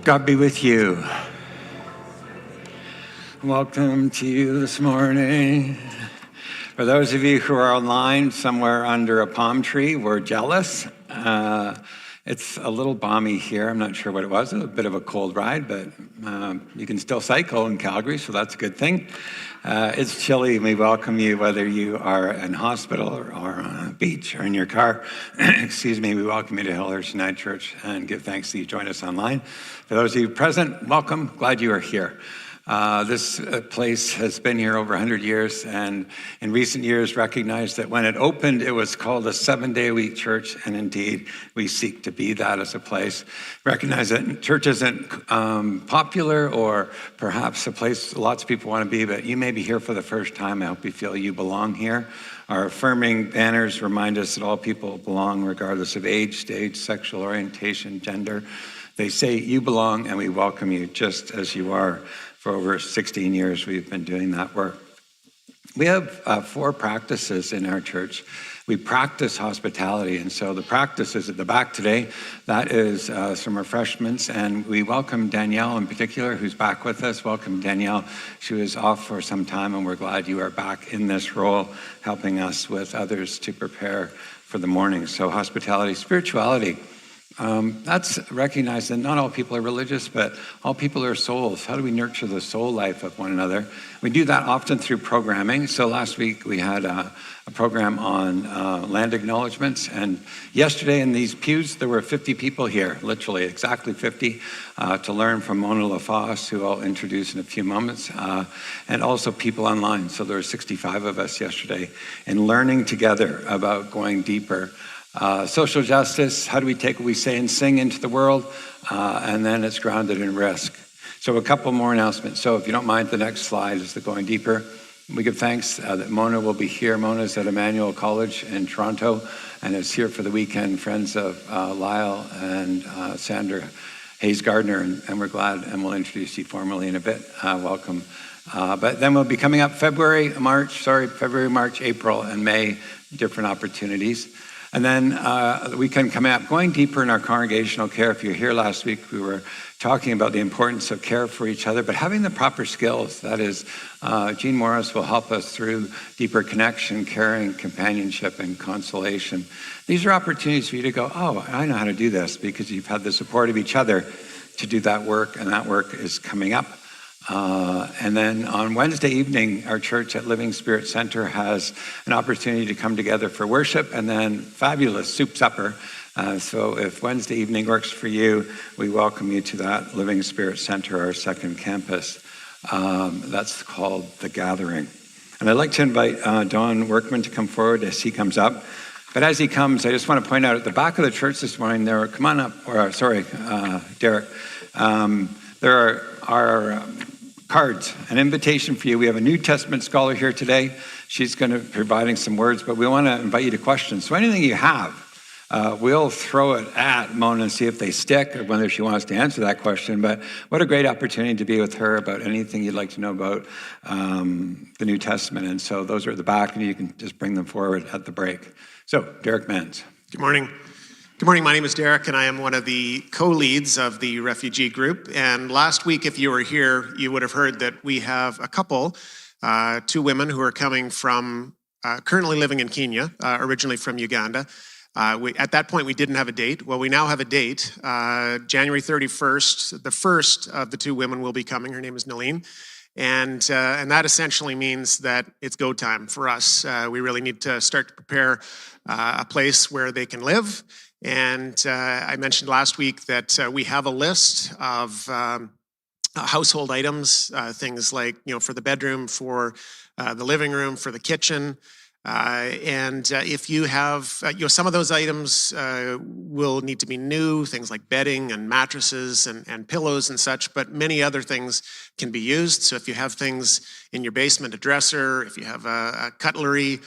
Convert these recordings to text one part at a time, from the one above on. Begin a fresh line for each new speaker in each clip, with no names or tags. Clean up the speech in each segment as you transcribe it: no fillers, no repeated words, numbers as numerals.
God be with you. Welcome to you this morning. For those of you who are online somewhere under a palm tree, we're jealous. It's a little balmy here. I'm not sure what it was. A bit of a cold ride, but you can still cycle in Calgary, so that's a good thing. It's chilly, and we welcome you whether you are in hospital or on a beach or in your car. Excuse me, we welcome you to Hillhurst United Church and give thanks that you join us online. For those of you present, welcome. Glad you are here. This place has been here over 100 years, and in recent years recognized that when it opened, it was called a 7-day-a-week church, and indeed, we seek to be that as a place. Recognize that church isn't popular or perhaps a place lots of people want to be, but you may be here for the first time. I hope you feel you belong here. Our affirming banners remind us that all people belong regardless of age, stage, sexual orientation, gender. They say you belong, and we welcome you just as you are. For over 16 years, we've been doing that work. We have 4 practices in our church. We practice hospitality, and so the practice is at the back today. That is some refreshments, and we welcome Danielle in particular, who's back with us. Welcome, Danielle. She was off for some time, and we're glad you are back in this role, helping us with others to prepare for the morning. So hospitality, spirituality. That's recognized that not all people are religious, but all people are souls. How do we nurture the soul life of one another? We do that often through programming. So last week we had a program on land acknowledgements, and yesterday in these pews there were 50 people here, literally exactly 50, to learn from Mona LaFosse, who I'll introduce in a few moments, and also people online. So there were 65 of us yesterday, and learning together about going deeper. Social justice, how do we take what we say and sing into the world? And then it's grounded in risk. So a couple more announcements. So if you don't mind, the next slide is the going deeper. We give thanks that Mona will be here. Mona's at Emmanuel College in Toronto and is here for the weekend. Friends of Lyle and Sandra Hayes-Gardner, and we're glad, and we'll introduce you formally in a bit. Welcome. But then we'll be coming up February, March, April, and May, different opportunities. And then the weekend coming up, going deeper in our congregational care. If you were here last week, we were talking about the importance of care for each other, but having the proper skills. That is, Jean Morris will help us through deeper connection, caring, companionship, and consolation. These are opportunities for you to go, oh, I know how to do this, because you've had the support of each other to do that work, and that work is coming up. And then on Wednesday evening, our church at Living Spirit Center has an opportunity to come together for worship, and then fabulous soup supper. So if Wednesday evening works for you, we welcome you to that Living Spirit Center, our second campus. That's called The Gathering. And I'd like to invite Don Workman to come forward as he comes up. But as he comes, I just want to point out at the back of the church this morning, come on up, Derek. There are cards, an invitation for you. We have a New Testament scholar here today. She's going to be providing some words, but we want to invite you to questions. So anything you have, we'll throw it at Mona and see if they stick, or whether she wants to answer that question. But what a great opportunity to be with her about anything you'd like to know about the New Testament. And so those are at the back, and you can just bring them forward at the break. So, Derek Mans.
Good morning. Good morning, my name is Derek, and I am one of the co-leads of the Refugee group. And last week, if you were here, you would have heard that we have a couple, 2 women who are coming from, currently living in Kenya, originally from Uganda. At that point, we didn't have a date. Well, we now have a date. January 31st, the first of the 2 women will be coming. Her name is Naleen. And that essentially means that it's go time for us. We really need to start to prepare a place where they can live. And I mentioned last week that we have a list of household items, things like, for the bedroom, for the living room, for the kitchen. And if you have, some of those items will need to be new, things like bedding and mattresses and pillows and such, but many other things can be used. So if you have things in your basement, a dresser, if you have a cutlery,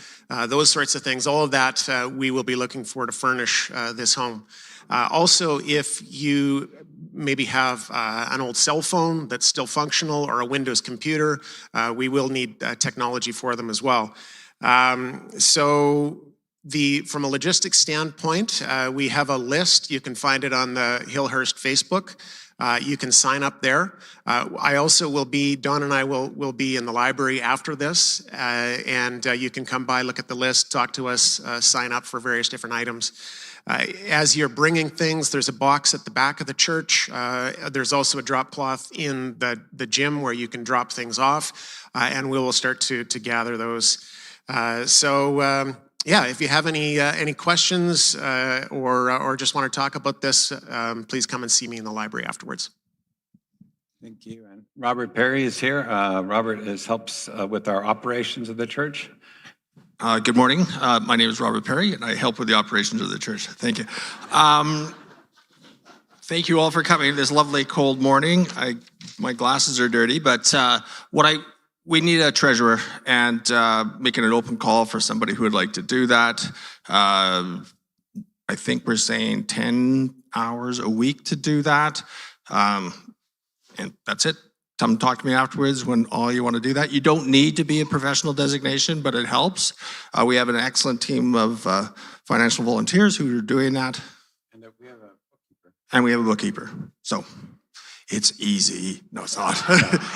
those sorts of things, all of that we will be looking for to furnish this home. Also, if you maybe have an old cell phone that's still functional or a Windows computer, we will need technology for them as well. So from a logistics standpoint, we have a list. You can find it on the Hillhurst Facebook. You can sign up there. I also will be, Don and I will be in the library after this, and you can come by, look at the list, talk to us, sign up for various different items. As you're bringing things, there's a box at the back of the church. There's also a drop cloth in the gym where you can drop things off, and we will start to gather those. Yeah, if you have any questions or just want to talk about this, please come and see me in the library afterwards.
Thank you. And Robert Perry is here. Robert helps with our operations of the church.
Good morning. My name is Robert Perry, and I help with the operations of the church. Thank you. Thank you all for coming this lovely cold morning. My glasses are dirty, but we need a treasurer, and making an open call for somebody who would like to do that. I think we're saying 10 hours a week to do that, and that's it. Come talk to me afterwards when all you want to do that. You don't need to be a professional designation, but it helps. We have an excellent team of financial volunteers who are doing that. And we have a bookkeeper. And we have a bookkeeper. So it's easy. No, it's not.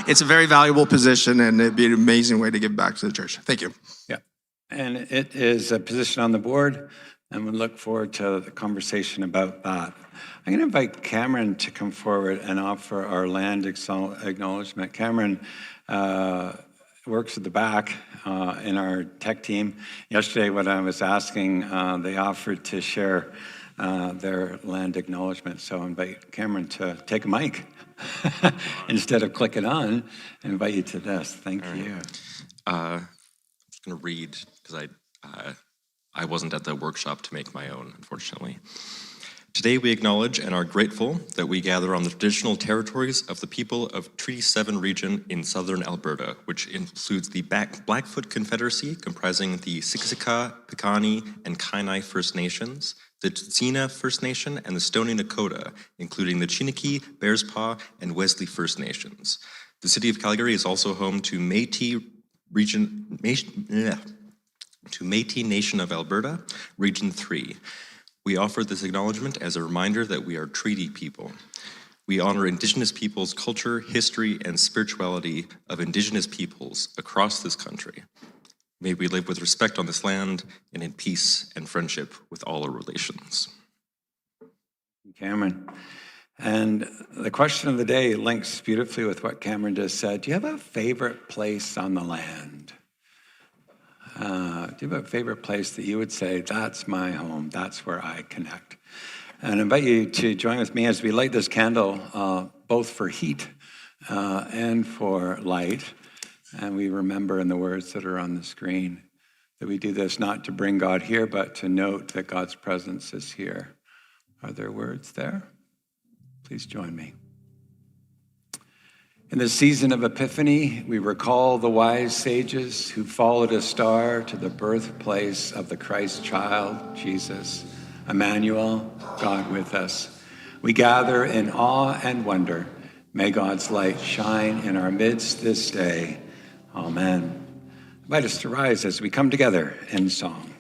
It's a very valuable position, and it'd be an amazing way to give back to the church. Thank you.
Yeah. And it is a position on the board, and we look forward to the conversation about that. I'm going to invite Cameron to come forward and offer our land acknowledgement. Cameron works at the back in our tech team. Yesterday, when I was asking, they offered to share their land acknowledgement. So I invite Cameron to take a mic instead of clicking on. I invite you to this. Thank you.
I'm just going to read because I wasn't at the workshop to make my own, unfortunately. Today we acknowledge and are grateful that we gather on the traditional territories of the people of Treaty 7 region in southern Alberta, which includes the Blackfoot Confederacy, comprising the Siksika, Piikani, and Kainai First Nations, the Tsuut'ina First Nation, and the Stoney Nakoda, including the Chiniki, Bearspaw, and Wesley First Nations. The city of Calgary is also home to Métis Nation of Alberta, Region 3. We offer this acknowledgement as a reminder that we are treaty people. We honor Indigenous peoples' culture, history, and spirituality of Indigenous peoples across this country. May we live with respect on this land and in peace and friendship with all our relations.
Cameron. And the question of the day links beautifully with what Cameron just said. Do you have a favorite place on the land? Do you have a favorite place that you would say, that's my home, that's where I connect? And I invite you to join with me as we light this candle, both for heat and for light. And we remember in the words that are on the screen that we do this not to bring God here, but to note that God's presence is here. Are there words there? Please join me. In the season of Epiphany, we recall the wise sages who followed a star to the birthplace of the Christ child, Jesus, Emmanuel, God with us. We gather in awe and wonder. May God's light shine in our midst this day. Amen. I invite us to rise as we come together in song.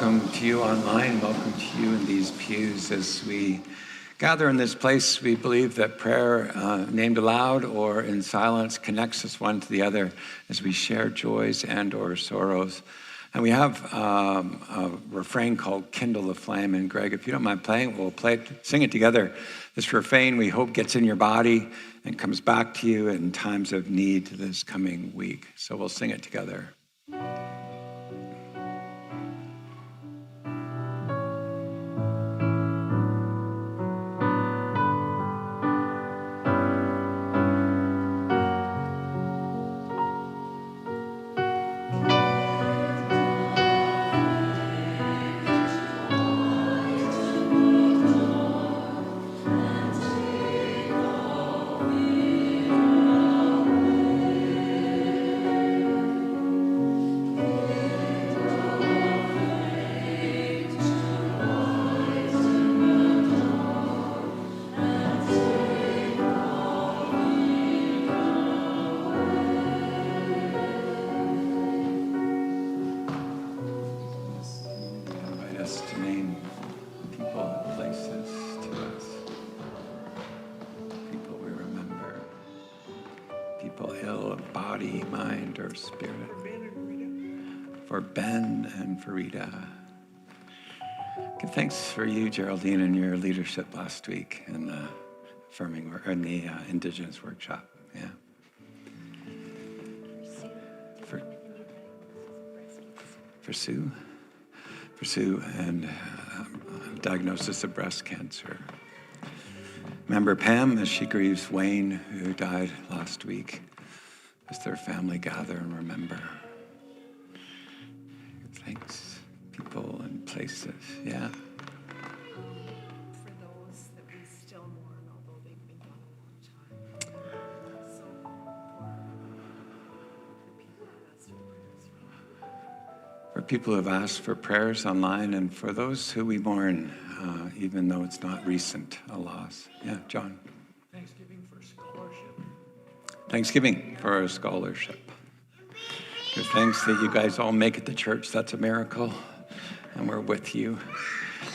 welcome to you online, welcome to you in these pews. As we gather in this place, we believe that prayer, named aloud or in silence, connects us one to the other as we share joys and or sorrows. And we have a refrain called Kindle the Flame. And Greg, if you don't mind playing, we'll sing it together. This refrain we hope gets in your body and comes back to you in times of need this coming week. So we'll sing it together. For Ben and for Rita. Give thanks for you, Geraldine, and your leadership last week in the Affirming or in the Indigenous workshop. Yeah. For Sue, and diagnosis of breast cancer. Remember Pam as she grieves Wayne, who died last week, as their family gather and remember. Thanks, people and places, yeah.
For those that we still mourn, although they've been gone a long time. So
for people who have asked for prayers online, and for those who we mourn, even though it's not recent, a loss. Yeah, John.
Thanksgiving for scholarship.
Thanksgiving for a scholarship. Give thanks that you guys all make it to church. That's a miracle. And we're with you.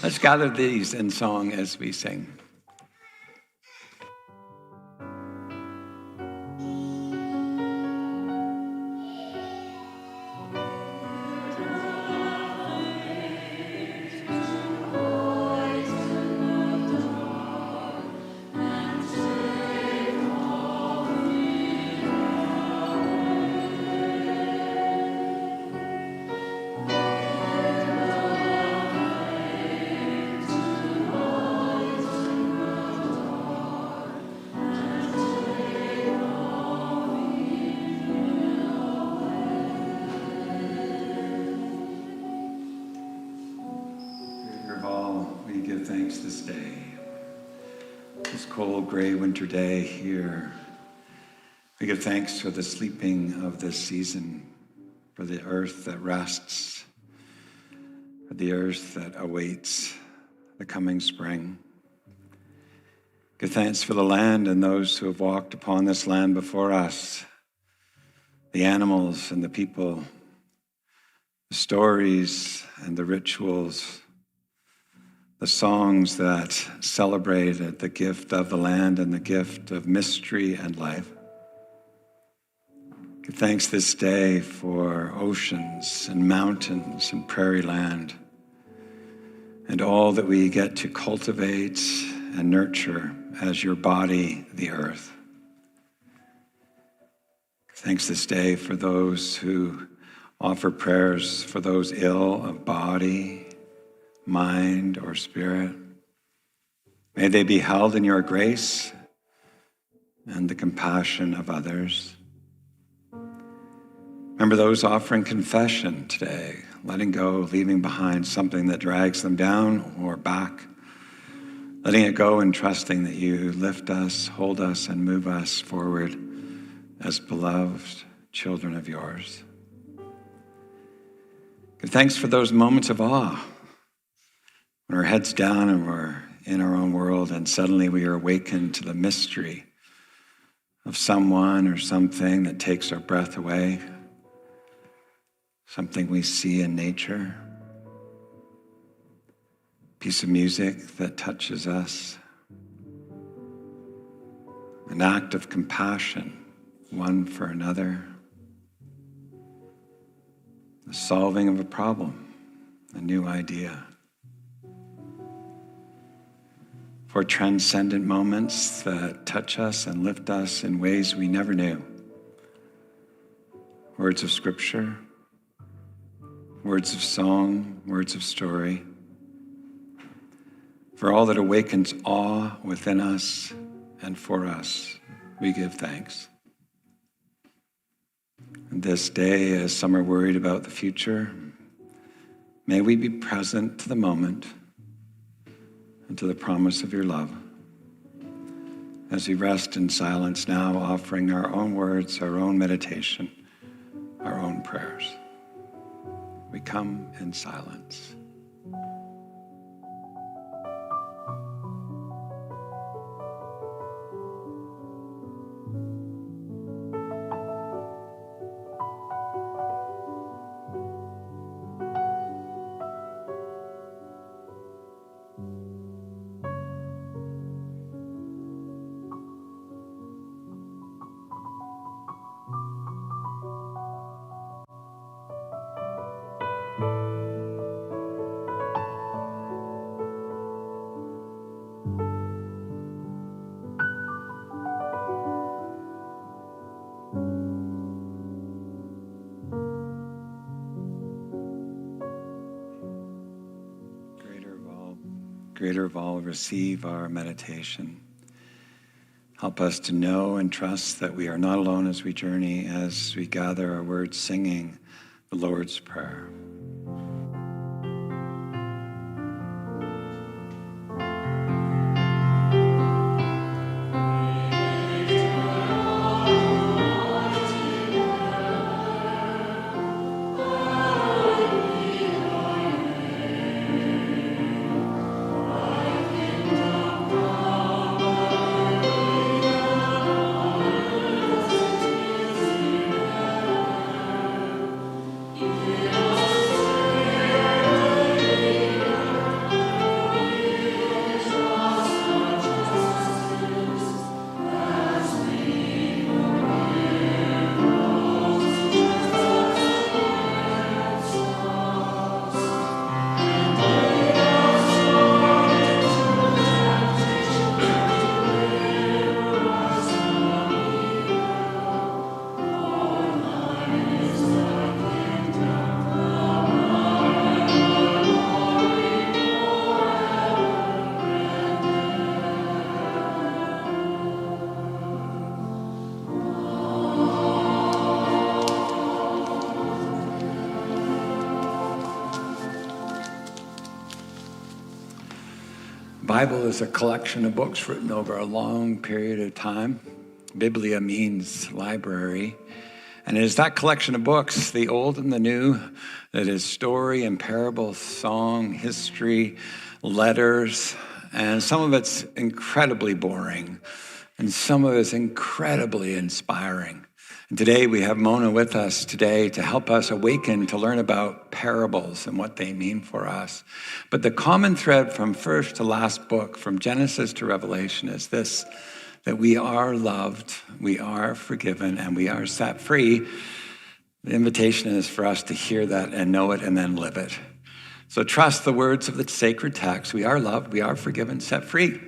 Let's gather these in song as we sing. Thanks this day, this cold, gray winter day here. We give thanks for the sleeping of this season, for the earth that rests, for the earth that awaits the coming spring. Give thanks for the land and those who have walked upon this land before us, the animals and the people, the stories and the rituals, the songs that celebrated the gift of the land and the gift of mystery and life. Give thanks this day for oceans and mountains and prairie land and all that we get to cultivate and nurture as your body, the earth. Thanks this day for those who offer prayers for those ill of body, mind, or spirit. May they be held in your grace and the compassion of others. Remember those offering confession today, letting go, leaving behind something that drags them down or back, letting it go and trusting that you lift us, hold us, and move us forward as beloved children of yours. Give thanks for those moments of awe, when our head's down and we're in our own world and suddenly we are awakened to the mystery of someone or something that takes our breath away, something we see in nature. piece of music that touches us, an act of compassion, one for another, the solving of a problem, a new idea. For transcendent moments that touch us and lift us in ways we never knew. Words of scripture, words of song, words of story. For all that awakens awe within us and for us, we give thanks. And this day, as some are worried about the future, may we be present to the moment and to the promise of your love. As we rest in silence now, offering our own words, our own meditation, our own prayers. We come in silence. Creator of all, receive our meditation. Help us to know and trust that we are not alone as we journey, as we gather our words singing the Lord's Prayer. Bible is a collection of books written over a long period of time. Biblia means library. And it is that collection of books, the old and the new, that is story and parable, song, history, letters, and some of it's incredibly boring, and some of it's incredibly inspiring. And today we have Mona with us today to help us awaken, to learn about parables and what they mean for us. But the common thread from first to last book, from Genesis to Revelation, is this, that we are loved, we are forgiven, and we are set free. The invitation is for us to hear that and know it and then live it. So trust the words of the sacred text. We are loved, we are forgiven, set free.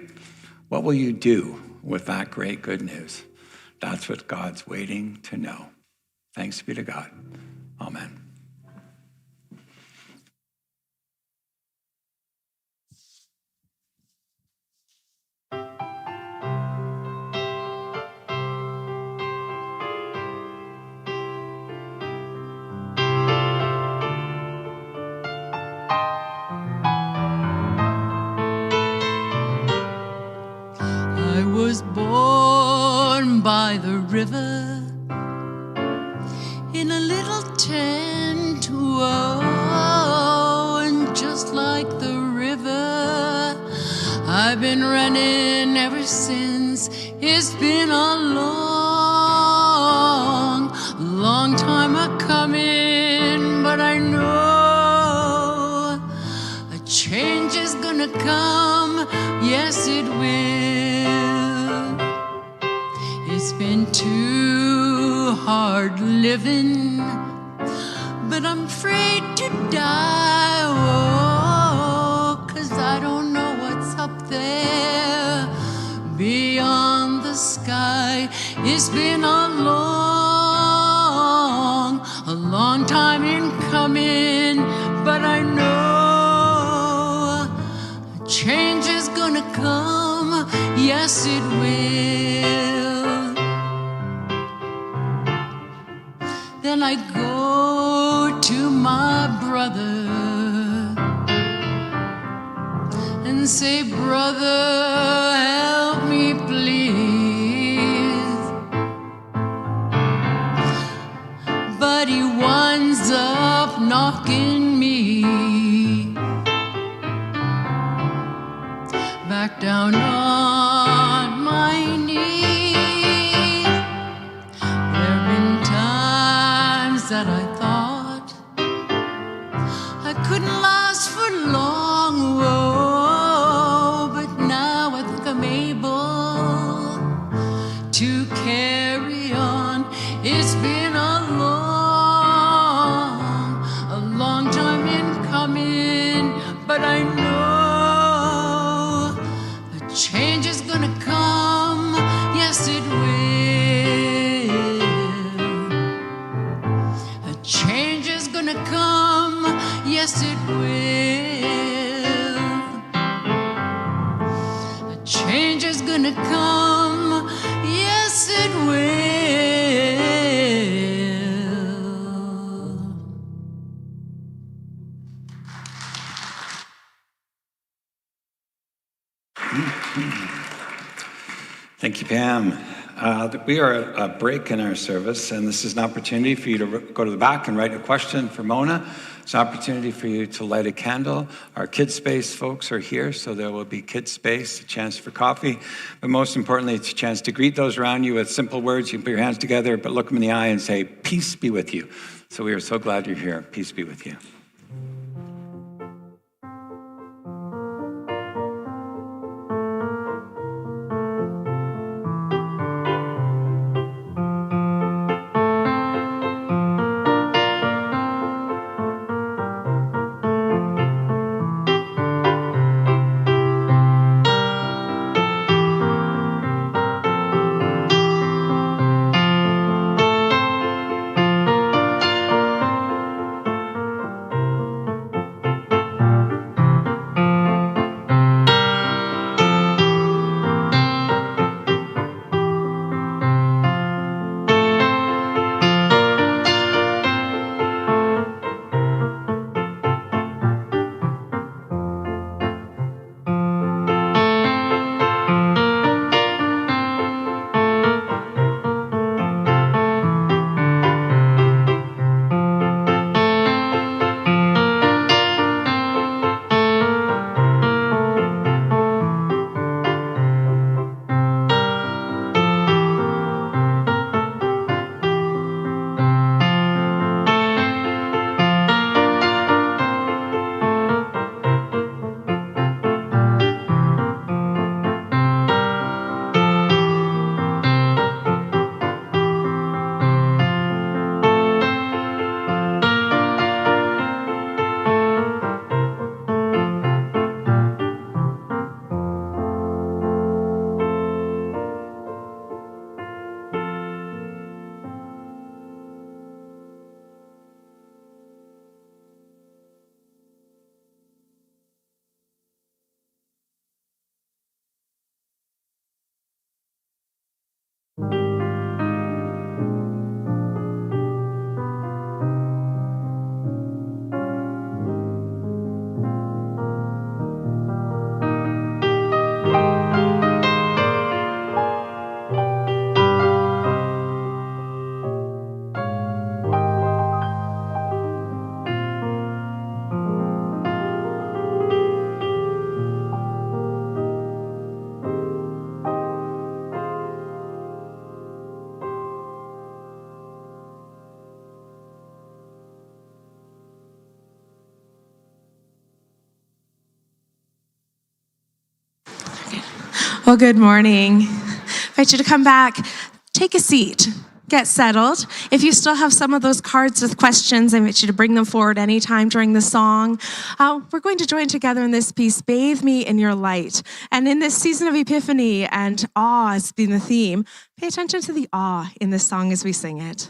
What will you do with that great good news? That's what God's waiting to know. Thanks be to God. Amen.
I was born by the river in a little tent, whoa, and just like the river, I've been running ever since. It's been a long, long time a coming, but I know a change is gonna come, yes it will. It's been too hard living, but I'm afraid to die, oh, 'cause I don't know what's up there beyond the sky. It's been a long time in coming, but I know a change is gonna come, yes it will. Then I go to my brother and say, brother, help me please. But he winds up knocking me back down on my knees. There've been times that I thought I couldn't last for long, whoa, but now I think I'm able to carry on. It's been a long time in coming, but I know a change is gonna come, yes it will. A change is gonna come, yes it will. A change is gonna come, yes it will.
Thank you, Pam. We are at a break in our service, and this is an opportunity for you to go to the back and write a question for Mona. It's an opportunity for you to light a candle. Our KidSpace folks are here, so there will be KidSpace, a chance for coffee. But most importantly, it's a chance to greet those around you with simple words. You can put your hands together, but look them in the eye and say, peace be with you. So we are so glad you're here. Peace be with you.
Well, good morning. I invite you to come back, take a seat, get settled. If you still have some of those cards with questions, I invite you to bring them forward anytime during the song. We're going to join together in this piece, Bathe Me in Your Light. And in this season of Epiphany and awe has been the theme, pay attention to the awe in this song as we sing it.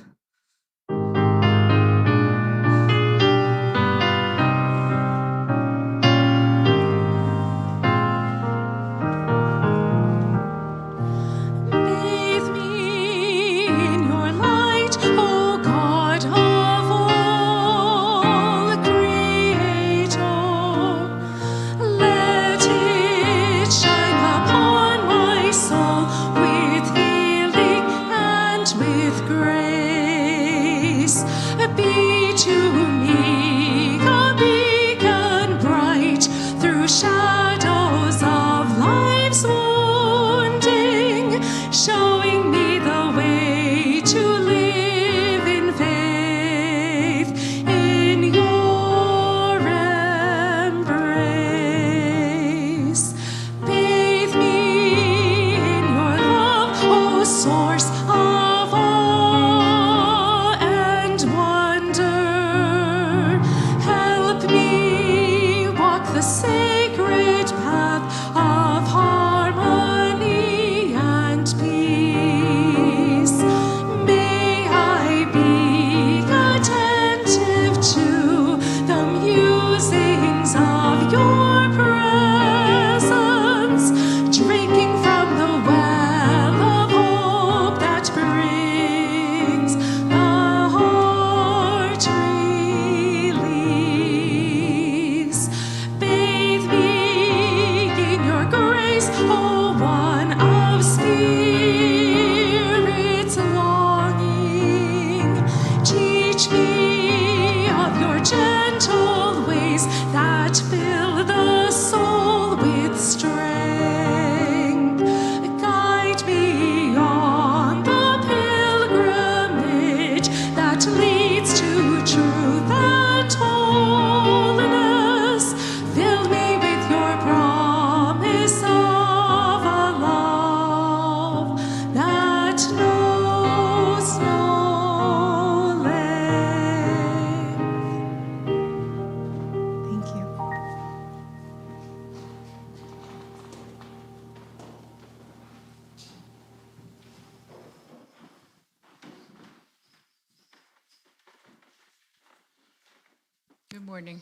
Good morning.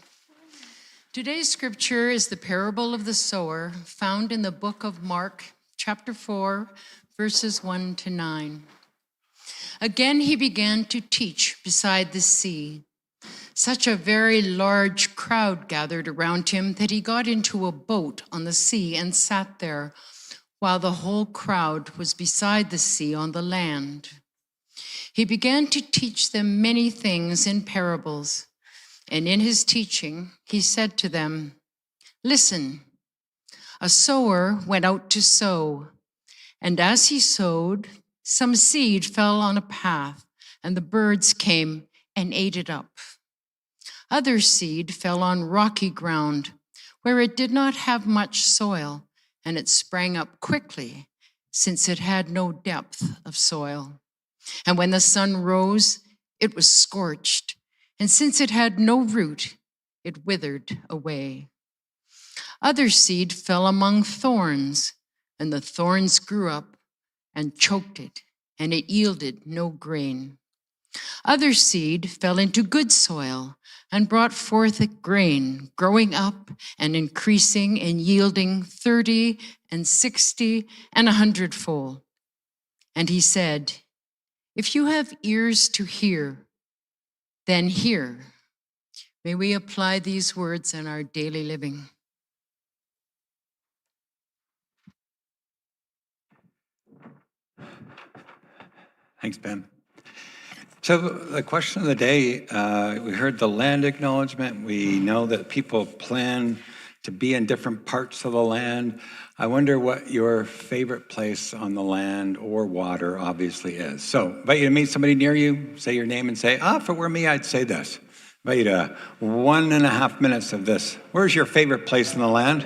Today's scripture is the parable of the sower, found in the book of Mark, chapter 4, verses 1 to 9. Again, he began to teach beside the sea. Such a very large crowd gathered around him that he got into a boat on the sea and sat there, while the whole crowd was beside the sea on the land. He began to teach them many things in parables. And in his teaching, he said to them, "Listen, a sower went out to sow, and as he sowed, some seed fell on a path, and the birds came and ate it up. Other seed fell on rocky ground, where it did not have much soil, and it sprang up quickly, since it had no depth of soil. And when the sun rose, it was scorched. And since it had no root, it withered away. Other seed fell among thorns, and the thorns grew up and choked it, and it yielded no grain. Other seed fell into good soil and brought forth a grain, growing up and increasing and yielding 30 and 60 and 100-fold. And he said, if you have ears to hear, then hear." May we apply these words in our daily living.
Thanks, Ben. So the question of the day, we heard the land acknowledgement. We know that people plan to be in different parts of the land. I wonder what your favorite place on the land or water obviously is. So I invite you to meet somebody near you, say your name and say, if it were me, I'd say this. I invite you to 1.5 minutes of this. Where's your favorite place in the land?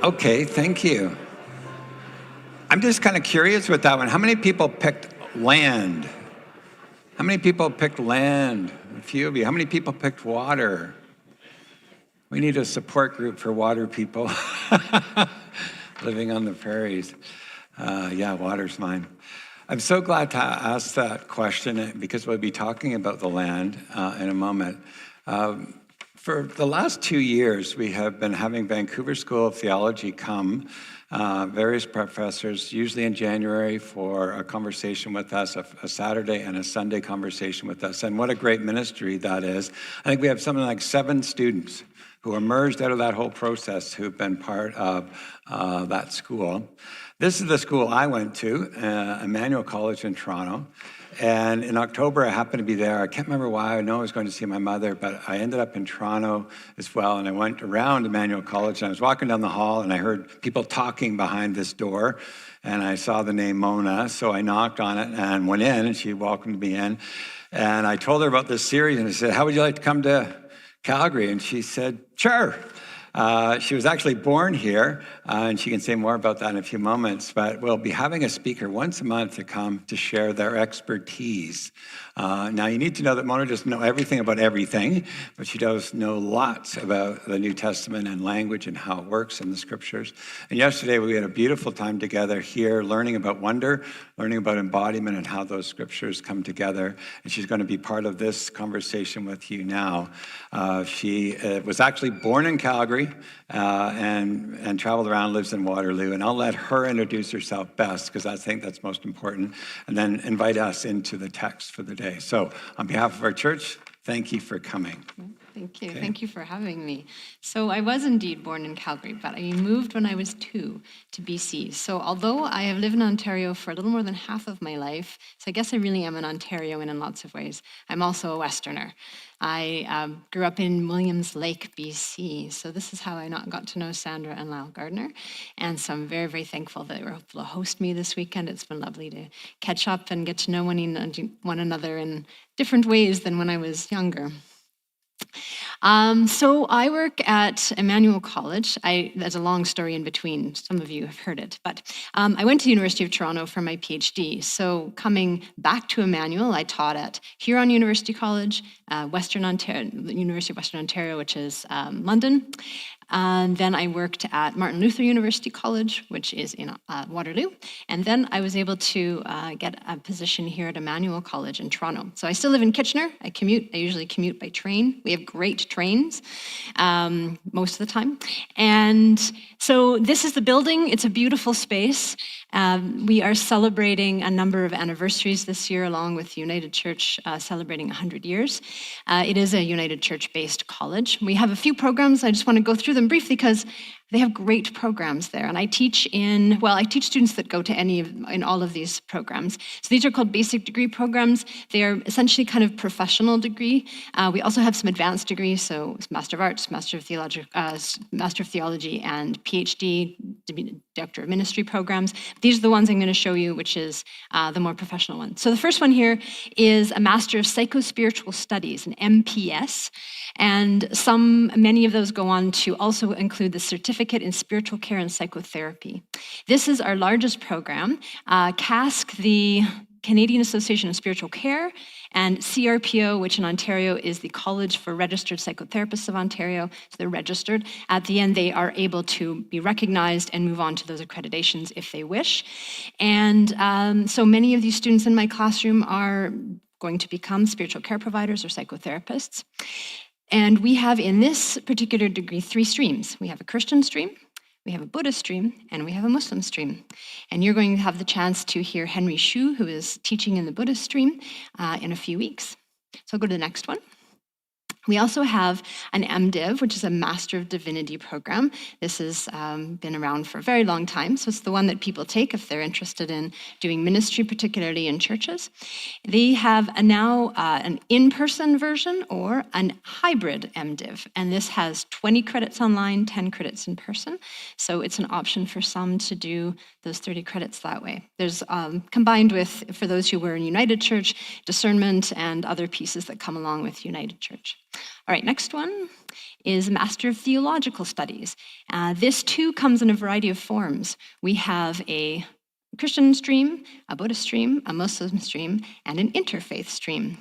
Okay, thank you. I'm just kind of curious with that one. How many people picked land? How many people picked land? A few of you. How many people picked water? We need a support group for water people living on the prairies. Yeah, water's mine. I'm so glad to ask that question because we'll be talking about the land in a moment. For the last 2 years, we have been having Vancouver School of Theology come, various professors, usually in January, for a conversation with us, a Saturday and a Sunday conversation with us. And what a great ministry that is. I think we have something like 7 students who emerged out of that whole process who've been part of that school. This is the school I went to, Emmanuel College in Toronto. And in October, I happened to be there. I can't remember why. I know I was going to see my mother, but I ended up in Toronto as well. And I went around Emmanuel College, and I was walking down the hall, and I heard people talking behind this door. And I saw the name Mona, so I knocked on it and went in, and she welcomed me in. And I told her about this series, and I said, how would you like to come to Calgary? And she said, sure. She was actually born here, and she can say more about that in a few moments, but we'll be having a speaker once a month to come to share their expertise. Now, you need to know that Mona doesn't know everything about everything, but she does know lots about the New Testament and language and how it works in the scriptures. And yesterday, we had a beautiful time together here, learning about wonder, learning about embodiment and how those scriptures come together. And she's going to be part of this conversation with you now. She was actually born in Calgary and traveled around, lives in Waterloo. And I'll let her introduce herself best because I think that's most important, and then invite us into the text for the day. So on behalf of our church, thank you for coming.
Thank you.
Okay.
Thank you for having me. So I was indeed born in Calgary, but I moved when I was 2 to BC. So although I have lived in Ontario for a little more than half of my life, so I guess I really am an Ontarian in lots of ways, I'm also a Westerner. I grew up in Williams Lake, BC. So this is how I got to know Sandra and Lyle Gardner. And so I'm very, very thankful that they were able to host me this weekend. It's been lovely to catch up and get to know one another in different ways than when I was younger. So I work at Emmanuel College. There's a long story in between. Some of you have heard it. But I went to the University of Toronto for my PhD. So coming back to Emmanuel, I taught at Huron University College, Western Ontario, the University of Western Ontario, which is London. And then I worked at Martin Luther University College, which is in Waterloo. And then I was able to get a position here at Emmanuel College in Toronto. So I still live in Kitchener. I usually commute by train. We have great trains most of the time. And so this is the building. It's a beautiful space. We are celebrating a number of anniversaries this year, along with United Church celebrating 100 years. It is a United Church-based college. We have a few programs. I just want to go through them briefly because they have great programs there. And I teach students that go to in all of these programs. So these are called basic degree programs. They are essentially kind of professional degree. We also have some advanced degrees, so Master of Arts, Master of Theology, and PhD, Doctor of Ministry programs. These are the ones I'm going to show you, which is the more professional one. So the first one here is a Master of Psychospiritual Studies, an MPS. And many of those go on to also include the Certificate in Spiritual Care and Psychotherapy. This is our largest program. CASC, the Canadian Association of Spiritual Care, and CRPO, which in Ontario is the College for Registered Psychotherapists of Ontario. So they're registered. At the end, they are able to be recognized and move on to those accreditations if they wish. And so many of these students in my classroom are going to become spiritual care providers or psychotherapists. And we have in this particular degree 3 streams. We have a Christian stream, we have a Buddhist stream, and we have a Muslim stream. And you're going to have the chance to hear Henry Xu, who is teaching in the Buddhist stream, in a few weeks. So I'll go to the next one. We also have an MDiv, which is a Master of Divinity program. This has been around for a very long time, so it's the one that people take if they're interested in doing ministry, particularly in churches. They have now an in-person version or an hybrid MDiv, and this has 20 credits online, 10 credits in person, so it's an option for some to do those 30 credits that way. There's combined with, for those who were in United Church, discernment and other pieces that come along with United Church. All right, next one is Master of Theological Studies. This too comes in a variety of forms. We have a Christian stream, a Buddhist stream, a Muslim stream, and an interfaith stream.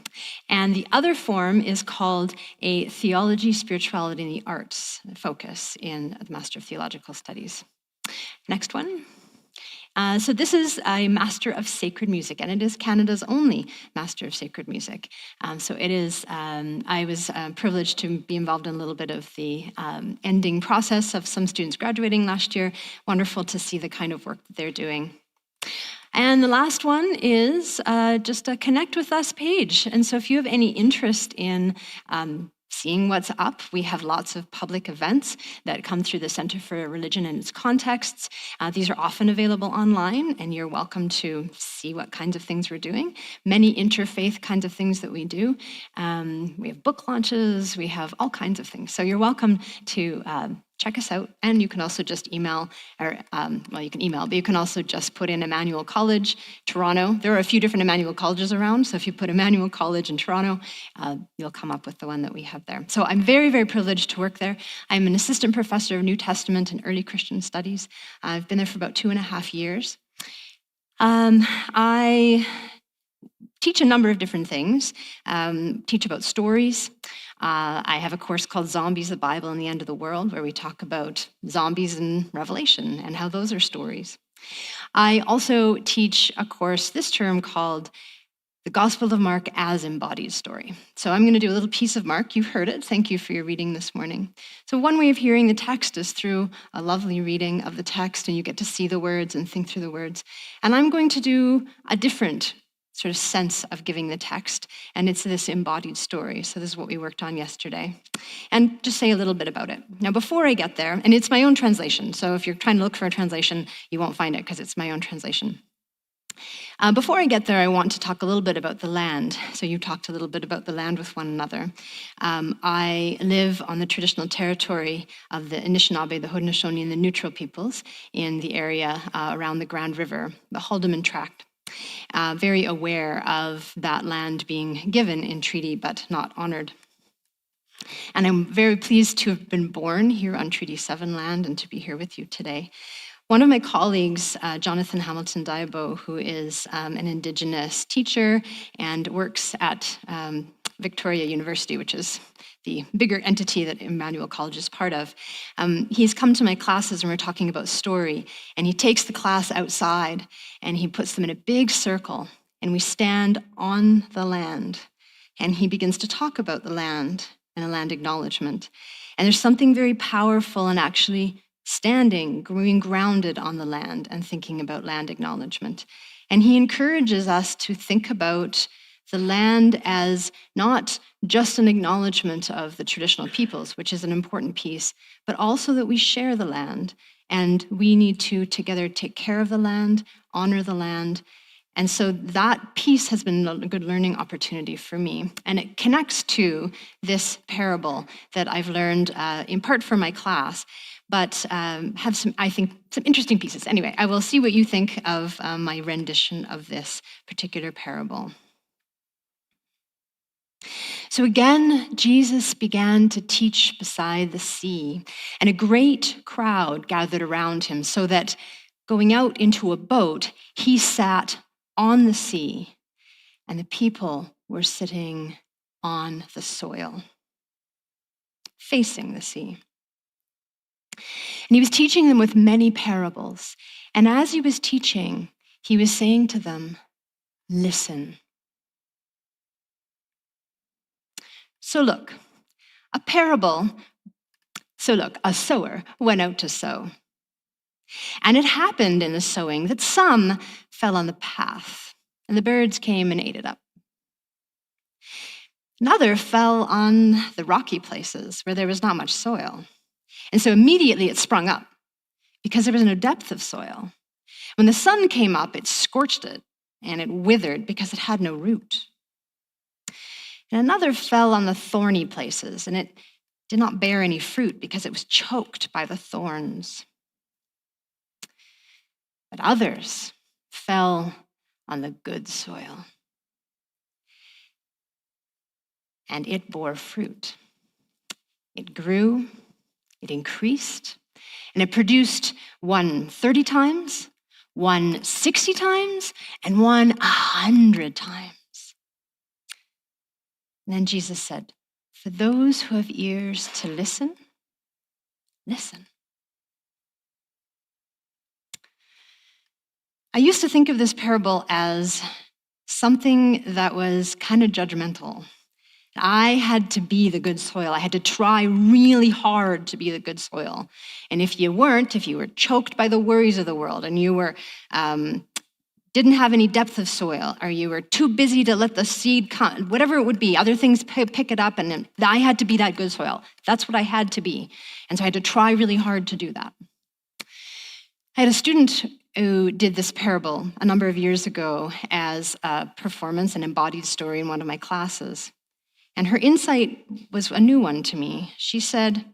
And the other form is called a Theology, Spirituality, and the Arts focus in the Master of Theological Studies. Next one. So this is a Master of Sacred Music, and it is Canada's only Master of Sacred Music. So it is, I was privileged to be involved in a little bit of the ending process of some students graduating last year. Wonderful to see the kind of work that they're doing. And the last one is just a Connect With Us page. And so if you have any interest in seeing what's up, we have lots of public events that come through the Center for Religion and its Contexts. These are often available online, and you're welcome to see what kinds of things we're doing. Many interfaith kinds of things that we do. We have book launches, we have all kinds of things. So you're welcome to check us out, and you can also just email, or well, you can email, but you can also just put in Emmanuel College, Toronto. There are a few different Emmanuel Colleges around, so if you put Emmanuel College in Toronto, you'll come up with the one that we have there. So I'm very, very privileged to work there. I'm an assistant professor of New Testament and Early Christian Studies. I've been there for about 2.5 years. I teach a number of different things, teach about stories. I have a course called Zombies, the Bible, and the End of the World, where we talk about zombies in Revelation and how those are stories. I also teach a course this term called The Gospel of Mark as Embodied Story. So I'm going to do a little piece of Mark. You've heard it. Thank you for your reading this morning. So one way of hearing the text is through a lovely reading of the text, and you get to see the words and think through the words. And I'm going to do a different sort of sense of giving the text, and it's this embodied story. So this is what we worked on yesterday. And just say a little bit about it. Now, before I get there, and it's my own translation, so if you're trying to look for a translation, you won't find it because it's my own translation. Before I get there, I want to talk a little bit about the land. So you talked a little bit about the land with one another. I live on the traditional territory of the Anishinaabe, the Haudenosaunee, and the Neutral peoples in the area around the Grand River, the Haldimand Tract. Very aware of that land being given in treaty but not honored. And I'm very pleased to have been born here on Treaty 7 land and to be here with you today. One of my colleagues, Jonathan Hamilton Diabo, who is an Indigenous teacher and works at Victoria University, which is the bigger entity that Emmanuel College is part of. He's come to my classes and we're talking about story, and he takes the class outside and he puts them in a big circle, and we stand on the land, and he begins to talk about the land and a land acknowledgement. And there's something very powerful in actually standing, being grounded on the land and thinking about land acknowledgement. And he encourages us to think about the land as not just an acknowledgement of the traditional peoples, which is an important piece, but also that we share the land, and we need to together take care of the land, honor the land. And so that piece has been a good learning opportunity for me. And it connects to this parable that I've learned in part from my class, but have some, I think, some interesting pieces. Anyway, I will see what you think of my rendition of this particular parable. So again, Jesus began to teach beside the sea, and a great crowd gathered around him, so that going out into a boat, he sat on the sea, and the people were sitting on the soil, facing the sea. And he was teaching them with many parables. And as he was teaching, he was saying to them, "Listen." So look, a sower went out to sow. And it happened in the sowing that some fell on the path, and the birds came and ate it up. Another fell on the rocky places where there was not much soil. And so immediately it sprung up because there was no depth of soil. When the sun came up, it scorched it and it withered because it had no root. And another fell on the thorny places, and it did not bear any fruit because it was choked by the thorns. But others fell on the good soil, and it bore fruit. It grew, it increased, and it produced one 30 times, one 60 times, and one 100 times. And then Jesus said, for those who have ears to listen, listen. I used to think of this parable as something that was kind of judgmental. I had to be the good soil. I had to try really hard to be the good soil. And if you weren't, if you were choked by the worries of the world and you were didn't have any depth of soil, or you were too busy to let the seed come, whatever it would be, other things pick it up, and then I had to be that good soil. That's what I had to be. And so I had to try really hard to do that. I had a student who did this parable a number of years ago as a performance, an embodied story in one of my classes. And her insight was a new one to me. She said,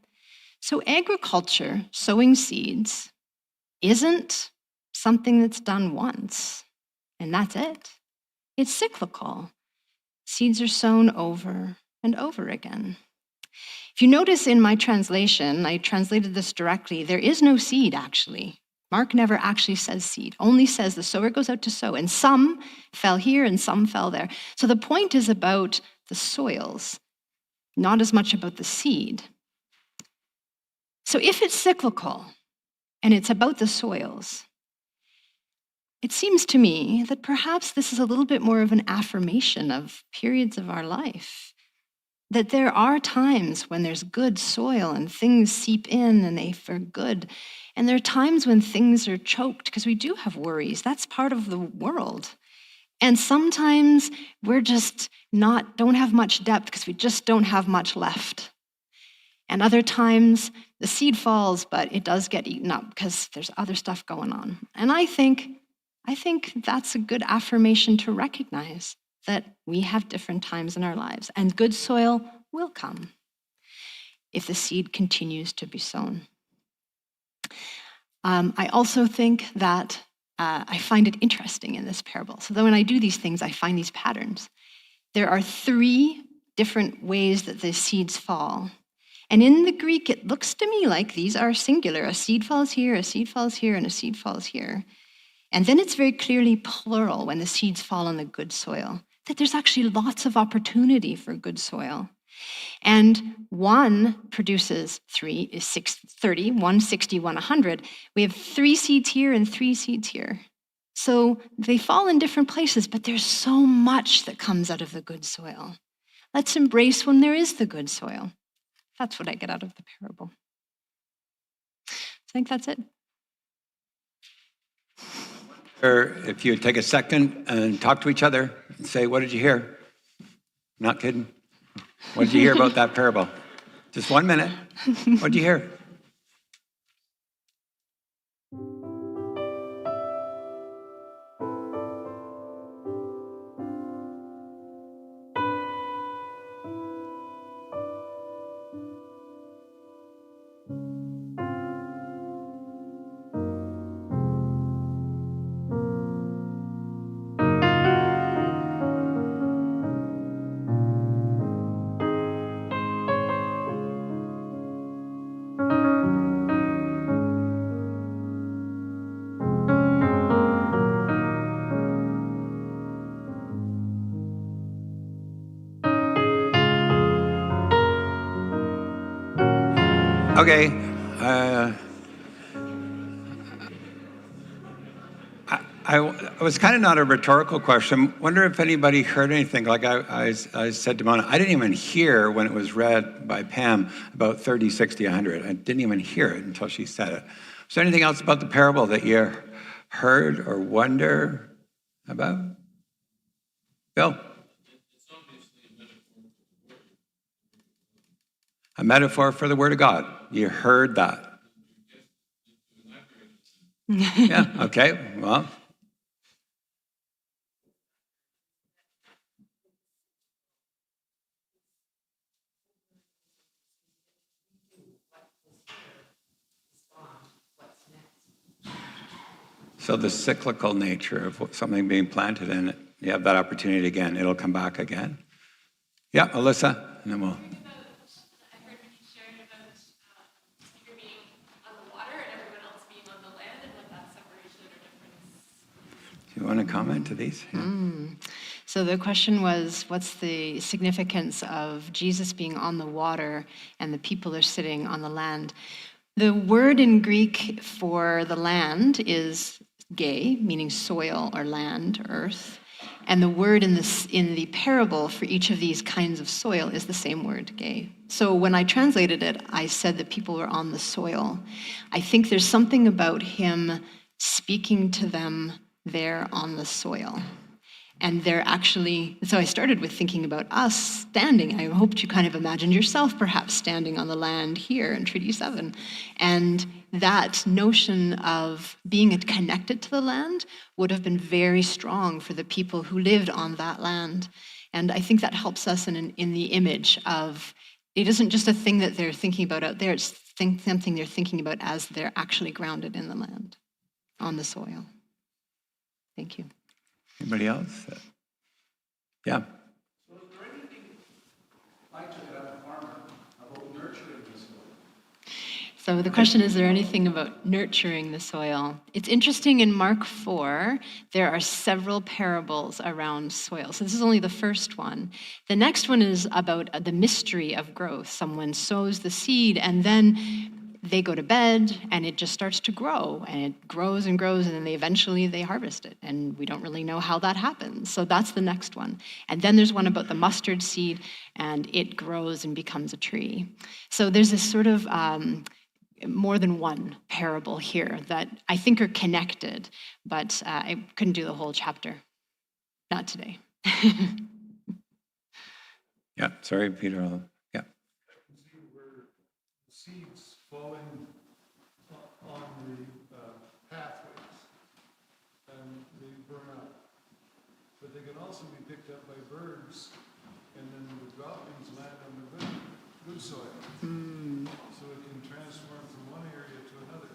so agriculture, sowing seeds, isn't something that's done once, and that's it. It's cyclical. Seeds are sown over and over again. If you notice in my translation, I translated this directly, there is no seed actually. Mark never actually says seed, only says the sower goes out to sow, and some fell here and some fell there. So the point is about the soils, not as much about the seed. So if it's cyclical and it's about the soils, it seems to me that perhaps this is a little bit more of an affirmation of periods of our life. That there are times when there's good soil and things seep in and they are good. And there are times when things are choked because we do have worries. That's part of the world. And sometimes we're just don't have much depth because we just don't have much left. And other times the seed falls, but it does get eaten up because there's other stuff going on. And I think that's a good affirmation to recognize that we have different times in our lives, and good soil will come if the seed continues to be sown. I also think that I find it interesting in this parable. So that when I do these things, I find these patterns. There are 3 different ways that the seeds fall. And in the Greek, it looks to me like these are singular. A seed falls here, a seed falls here, and a seed falls here. And then it's very clearly plural when the seeds fall on the good soil, that there's actually lots of opportunity for good soil. And 1 produces 3 is 30, 1 60, 1 100. We have 3 seeds here and 3 seeds here. So they fall in different places, but there's so much that comes out of the good soil. Let's embrace when there is the good soil. That's what I get out of the parable. I think that's it.
Or if you would take a second and talk to each other and say, what did you hear? Not kidding. What did you hear about that parable? Just 1 minute. What did you hear? Okay. It was kind of not a rhetorical question. Wonder if anybody heard anything. Like I said to Mona, I didn't even hear when it was read by Pam about 30, 60, 100. I didn't even hear it until she said it. Was there anything else about the parable that you heard or wonder about? Bill? A metaphor for the Word of God. You heard that. Yeah, okay, well. So the cyclical nature of something being planted in it, you have that opportunity again. It'll come back again. Yeah, Alyssa, and then we'll.
I heard when you shared
you want to comment to these? Yeah.
So the question was, what's the significance of Jesus being on the water and the people are sitting on the land? The word in Greek for the land is gay, meaning soil or land, earth. And the word in the parable for each of these kinds of soil is the same word, gay. So when I translated it, I said that people were on the soil. I think there's something about him speaking to them there on the soil. And they're actually, so I started with thinking about us standing. I hoped you kind of imagined yourself perhaps standing on the land here in Treaty 7. And that notion of being connected to the land would have been very strong for the people who lived on that land. And I think that helps us in the image of, it isn't just a thing that they're thinking about out there, it's something they're thinking about as they're actually grounded in the land, on the soil. Thank you.
Anybody else? Yeah.
So is there anything, I took it as a farmer, about nurturing the soil?
So the question is there anything about nurturing the soil? It's interesting in Mark 4, there are several parables around soil. So this is only the first one. The next one is about the mystery of growth. Someone sows the seed and then they go to bed and it just starts to grow and it grows and grows and then eventually they harvest it. And we don't really know how that happens. So that's the next one. And then there's one about the mustard seed and it grows and becomes a tree. So there's this sort of more than one parable here that I think are connected, but I couldn't do the whole chapter. Not today.
Yeah, sorry, Peter. Yeah.
See where seeds falling on the pathways and they burn up. But they can also be picked up by birds and then the droppings land on the good soil. So it can transform from one area to another.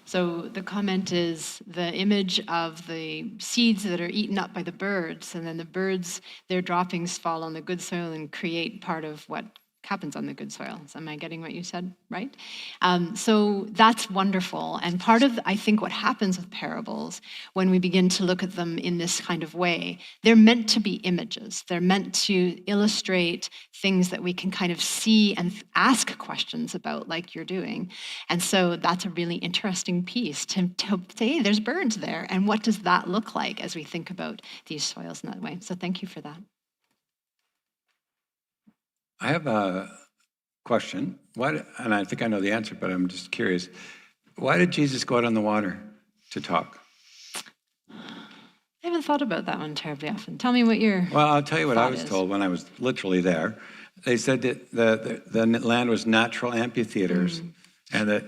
So the comment is the image of the seeds that are eaten up by the birds, and then the birds, their droppings fall on the good soil and create part of what happens on the good soil. So am I getting what you said, right? So that's wonderful. And part of, I think, what happens with parables, when we begin to look at them in this kind of way, they're meant to be images. They're meant to illustrate things that we can kind of see and ask questions about, like you're doing. And so that's a really interesting piece to say, hey, there's birds there. And what does that look like as we think about these soils in that way? So thank you for that.
I have a question. And I think I know the answer, but I'm just curious. Why did Jesus go out on the water to talk?
I haven't thought about that one terribly often. Tell me what your
Well, I'll tell you what I
thought
was
is.
told when I was literally there. They said that the land was natural amphitheaters and that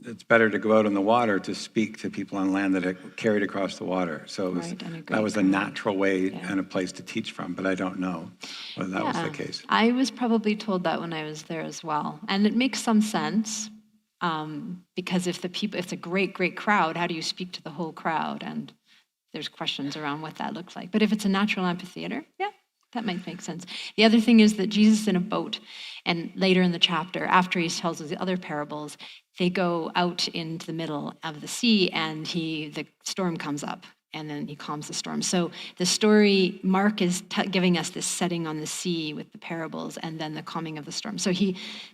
it's better to go out on the water to speak to people on land that it carried across the water. So it was,
Right, and a
that
great
was a
crowd.
natural way
Yeah.
and a place to teach from, but I don't know whether that was the case.
I was probably told that when I was there as well. And it makes some sense because if it's a great crowd, how do you speak to the whole crowd? And there's questions around what that looks like. But if it's a natural amphitheater, yeah, that might make sense. The other thing is that Jesus is in a boat, and later in the chapter, after he tells us the other parables, they go out into the middle of the sea, and the storm comes up, and then he calms the storm. So the story, Mark is giving us this setting on the sea with the parables, and then the calming of the storm. So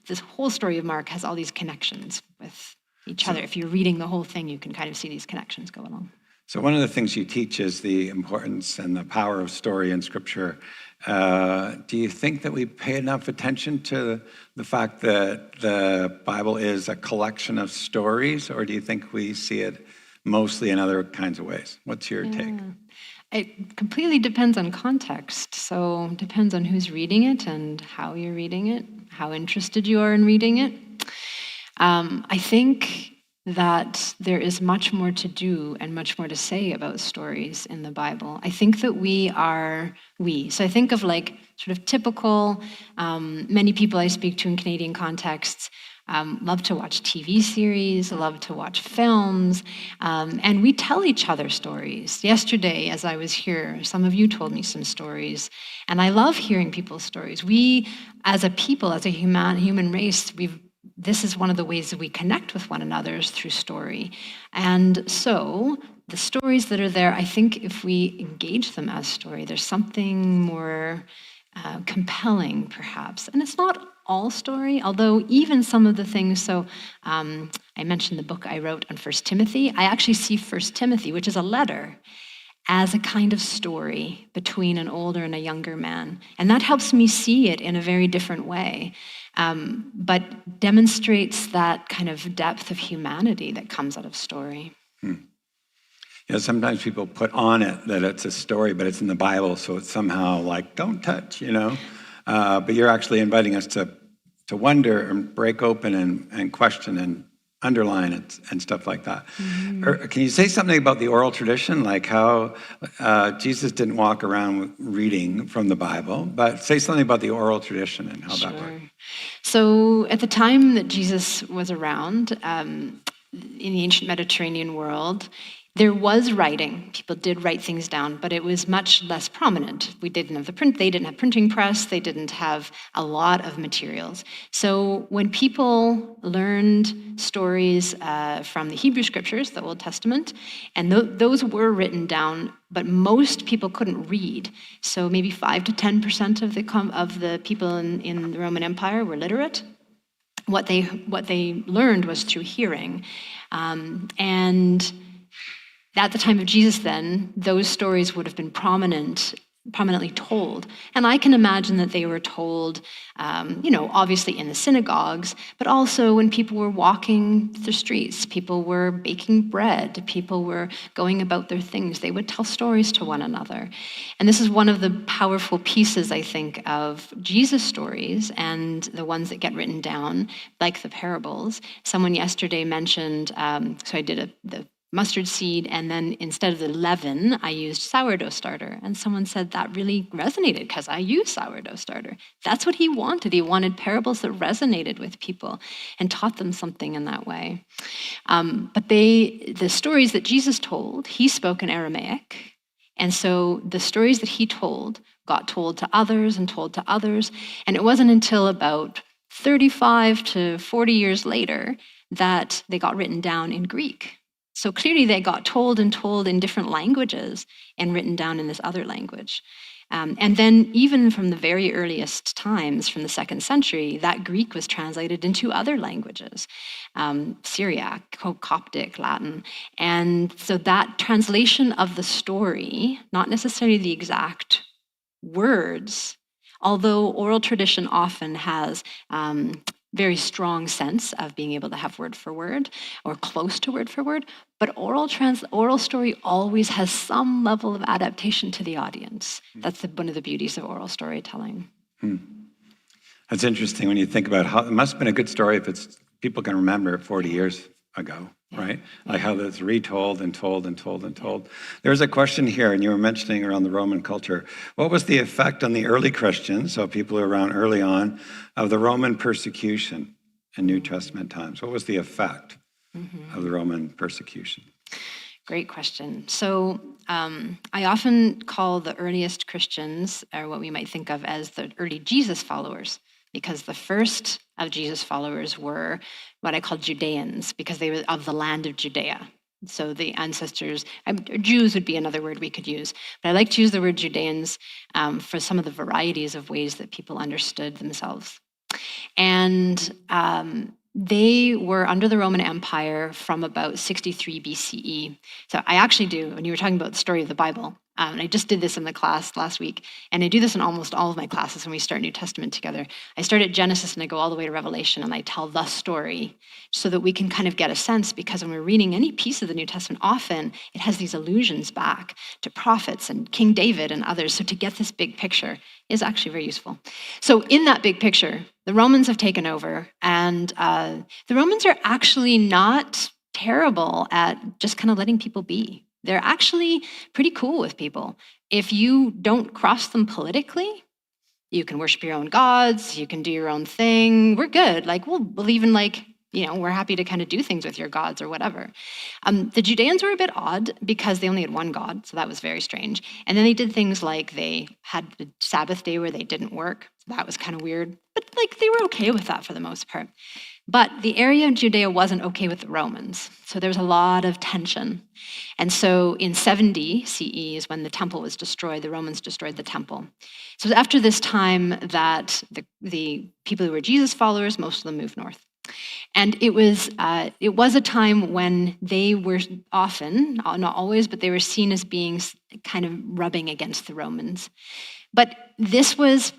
this whole story of Mark has all these connections with each other. If you're reading the whole thing, you can kind of see these connections go along.
So one of the things you teach is the importance and the power of story in Scripture. Do you think that we pay enough attention to the fact that the Bible is a collection of stories, or do you think we see it mostly in other kinds of ways? What's your take?
It completely depends on context. So it depends on who's reading it and how you're reading it, how interested you are in reading it. I think that there is much more to do and much more to say about stories in the Bible. I think that so I think of like sort of typical, many people I speak to in Canadian contexts love to watch TV series, love to watch films, and we tell each other stories. Yesterday, as I was here, some of you told me some stories, and I love hearing people's stories. We, as a people, as a human race, this is one of the ways that we connect with one another is through story. And so the stories that are there, I think if we engage them as story, there's something more compelling, perhaps. And it's not all story, although even some of the things, so I mentioned the book I wrote on 1 Timothy. I actually see 1 Timothy, which is a letter, as a kind of story between an older and a younger man. And that helps me see it in a very different way, but demonstrates that kind of depth of humanity that comes out of story.
Yeah, sometimes people put on it that it's a story, but it's in the Bible, so it's somehow like, don't touch, But you're actually inviting us to wonder and break open and question and underline it and stuff like that. Can you say something about the oral tradition, like how Jesus didn't walk around reading from the Bible, but say something about the oral tradition and how that worked?
So at the time that Jesus was around, in the ancient Mediterranean world, there was writing. People did write things down, but it was much less prominent. We didn't have they didn't have printing press, they didn't have a lot of materials. So when people learned stories from the Hebrew scriptures, the Old Testament, and those were written down, but most people couldn't read. So maybe 5 to 10% of the people in the Roman Empire were literate. What they learned was through hearing, and at the time of Jesus then, those stories would have been prominently told. And I can imagine that they were told, obviously in the synagogues, but also when people were walking the streets, people were baking bread, people were going about their things. They would tell stories to one another. And this is one of the powerful pieces, I think, of Jesus' stories and the ones that get written down, like the parables. Someone yesterday mentioned, so I did the mustard seed, and then instead of the leaven, I used sourdough starter. And someone said that really resonated because I use sourdough starter. That's what he wanted. He wanted parables that resonated with people and taught them something in that way. But the stories that Jesus told, he spoke in Aramaic. And so the stories that he told got told to others and told to others. And it wasn't until about 35 to 40 years later that they got written down in Greek. So clearly they got told in different languages and written down in this other language. And then even from the very earliest times, from the 2nd century, that Greek was translated into other languages, Syriac, Coptic, Latin. And so that translation of the story, not necessarily the exact words, although oral tradition often has very strong sense of being able to have word for word or close to word for word, but oral story always has some level of adaptation to the audience. That's one of the beauties of oral storytelling.
That's interesting when you think about how it must have been a good story if people can remember it 40 years ago, right? Like how that's retold and told and told and told. There's a question here, and you were mentioning around the Roman culture. What was the effect on the early Christians, so people who were around early on, of the Roman persecution in New Testament times? What was the effect of the Roman persecution?
Great question. So I often call the earliest Christians, or what we might think of as the early Jesus followers, because the first of Jesus' followers were what I call Judeans, because they were of the land of Judea. So the ancestors, Jews would be another word we could use, but I like to use the word Judeans for some of the varieties of ways that people understood themselves. And they were under the Roman Empire from about 63 BCE. So I actually do, when you were talking about the story of the Bible, and I just did this in the class last week, and I do this in almost all of my classes when we start New Testament together. I start at Genesis and I go all the way to Revelation, and I tell the story so that we can kind of get a sense, because when we're reading any piece of the New Testament, often it has these allusions back to prophets and King David and others. So to get this big picture is actually very useful. So in that big picture, the Romans have taken over, and the Romans are actually not terrible at just kind of letting people be. They're actually pretty cool with people. If you don't cross them politically, you can worship your own gods, you can do your own thing. We're good. Like we'll even we're happy to kind of do things with your gods or whatever. The Judeans were a bit odd because they only had one God, so that was very strange. And then they did things like they had the Sabbath day where they didn't work. So that was kind of weird, but like they were okay with that for the most part. But the area of Judea wasn't okay with the Romans, so there was a lot of tension. And so in 70 CE is when the temple was destroyed. The Romans destroyed the temple. So it was after this time that the people who were Jesus followers, most of them moved north. And it was a time when they were often, not always, but they were seen as being kind of rubbing against the Romans. But this was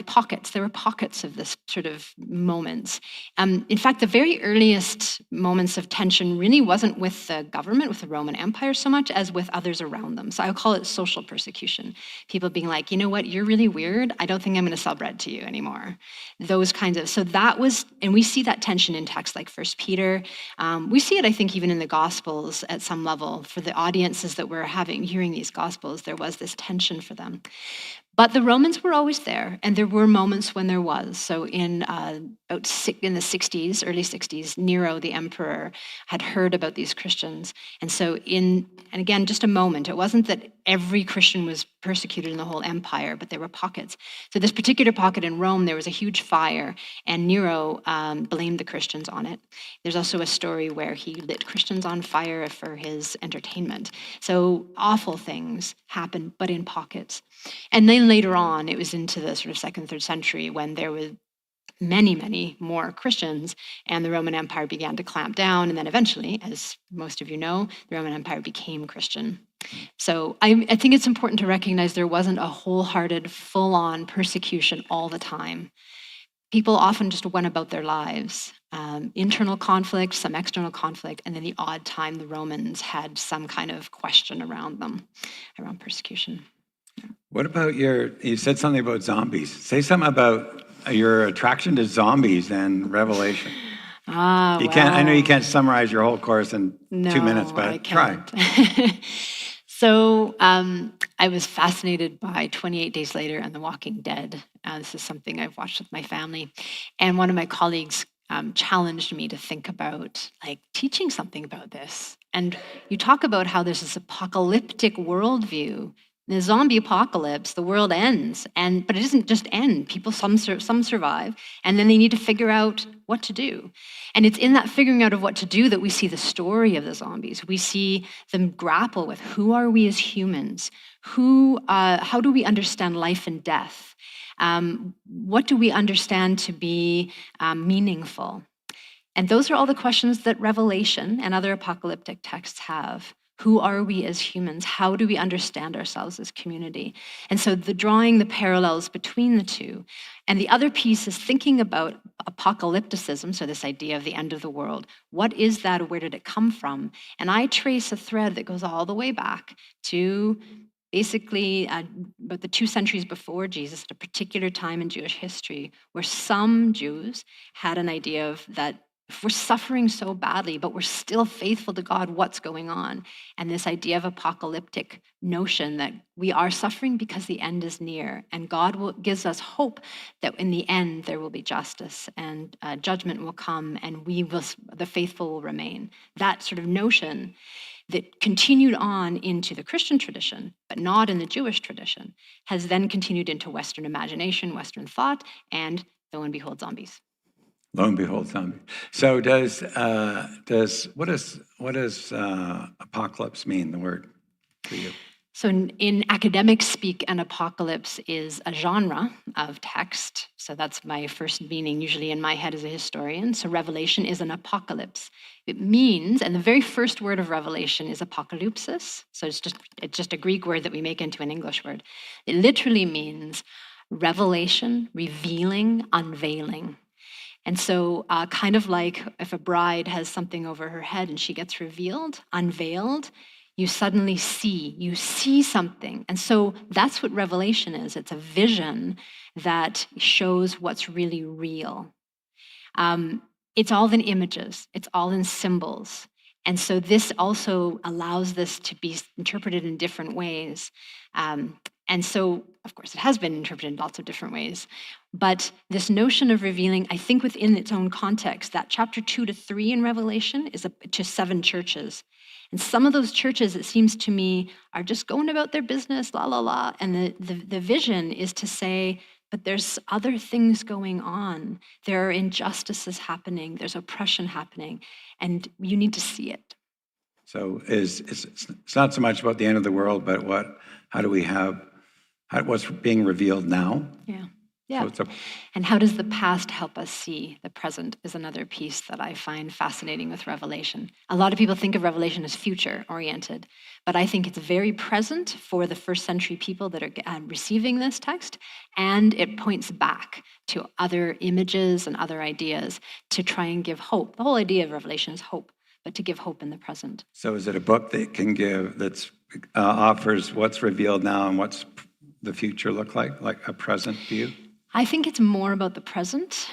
pockets. There were pockets of this sort of moments. In fact, the very earliest moments of tension really wasn't with the government, with the Roman Empire so much as with others around them. So I would call it social persecution. People being like, you know what, you're really weird. I don't think I'm going to sell bread to you anymore. Those kinds of, so that was, and we see that tension in texts like 1 Peter. We see it, I think, even in the Gospels at some level. For the audiences that were hearing these Gospels, there was this tension for them. But the Romans were always there, and there were moments when there was. So in the 60s, early 60s, Nero, the emperor, had heard about these Christians. And so and again, just a moment, it wasn't that every Christian was persecuted in the whole empire, but there were pockets. So this particular pocket in Rome, there was a huge fire, and Nero blamed the Christians on it. There's also a story where he lit Christians on fire for his entertainment. So awful things happened, but in pockets. And then later on, it was into the sort of 2nd, 3rd century when there was many, many more Christians, and the Roman Empire began to clamp down. And then eventually, as most of you know, the Roman Empire became Christian. So I think it's important to recognize there wasn't a wholehearted, full-on persecution all the time. People often just went about their lives. Internal conflict, some external conflict, and then the odd time the Romans had some kind of question around them, around persecution.
What about you said something about zombies. Say something about your attraction to zombies and Revelation. I know you can't summarize your whole course in 2 minutes, but try.
So I was fascinated by 28 Days Later and The Walking Dead. This is something I've watched with my family. And one of my colleagues challenged me to think about teaching something about this. And you talk about how there's this apocalyptic worldview. In the zombie apocalypse, the world ends, but it doesn't just end. People, some survive, and then they need to figure out what to do. And it's in that figuring out of what to do that we see the story of the zombies. We see them grapple with who are we as humans? How do we understand life and death? What do we understand to be meaningful? And those are all the questions that Revelation and other apocalyptic texts have. Who are we as humans? How do we understand ourselves as community? And so drawing the parallels between the two. And the other piece is thinking about apocalypticism, so this idea of the end of the world. What is that? Where did it come from? And I trace a thread that goes all the way back to basically about the 2 centuries before Jesus, at a particular time in Jewish history, where some Jews had an idea of that if we're suffering so badly, but we're still faithful to God, what's going on? And this idea of apocalyptic notion that we are suffering because the end is near, and God gives us hope that in the end there will be justice and judgment will come, and the faithful will remain. That sort of notion that continued on into the Christian tradition, but not in the Jewish tradition, has then continued into Western imagination, Western thought, and lo and behold, zombies.
Lo and behold, zombie. So what does apocalypse mean, the word, for you?
So in academic speak, an apocalypse is a genre of text. So that's my first meaning, usually in my head as a historian. So Revelation is an apocalypse. It means, and the very first word of Revelation is apocalypsis. So it's just a Greek word that we make into an English word. It literally means revelation, revealing, unveiling. And so kind of like if a bride has something over her head and she gets revealed, unveiled, you suddenly you see something. And so that's what Revelation is. It's a vision that shows what's really real. It's all in images. It's all in symbols. And so this also allows this to be interpreted in different ways. And And so, of course, it has been interpreted in lots of different ways. But this notion of revealing, I think within its own context, that chapter 2 to 3 in Revelation is to 7 churches. And some of those churches, it seems to me, are just going about their business, la, la, la. And the vision is to say, but there's other things going on. There are injustices happening. There's oppression happening. And you need to see it.
So it's not so much about the end of the world, but what's being revealed now?
Yeah. Yeah.
So
And how does the past help us see the present is another piece that I find fascinating with Revelation. A lot of people think of Revelation as future-oriented, but I think it's very present for the first century people that are receiving this text, and it points back to other images and other ideas to try and give hope. The whole idea of Revelation is hope, but to give hope in the present.
So is it a book that can give, that offers what's revealed now and what's the future look like a present view?
I think it's more about the present